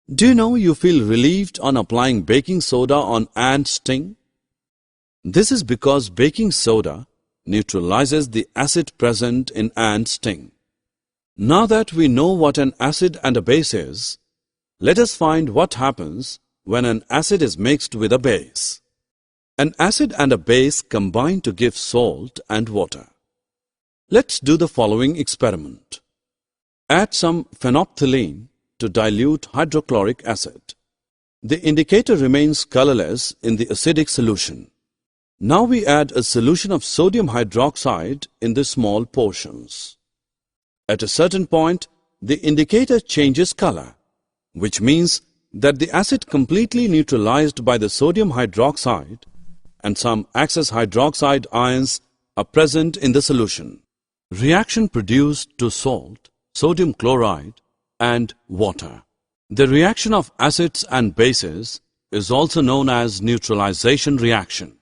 Do you know you feel relieved on applying baking soda on ant sting? This is because baking soda neutralizes the acid present in ant sting. Now that we know what an acid and a base is, let us find what happens when an acid is mixed with a base. An acid and a base combine to give salt and water. Let's do the following experiment. Add some phenolphthalein to dilute hydrochloric acid. The indicator remains colorless in the acidic solution. Now we add a solution of sodium hydroxide in the small portions. At a certain point, the indicator changes color, which means that the acid completely neutralized by the sodium hydroxide and some excess hydroxide ions are present in the solution. Reaction produced to salt, sodium chloride, and water. The reaction of acids and bases is also known as neutralization reaction.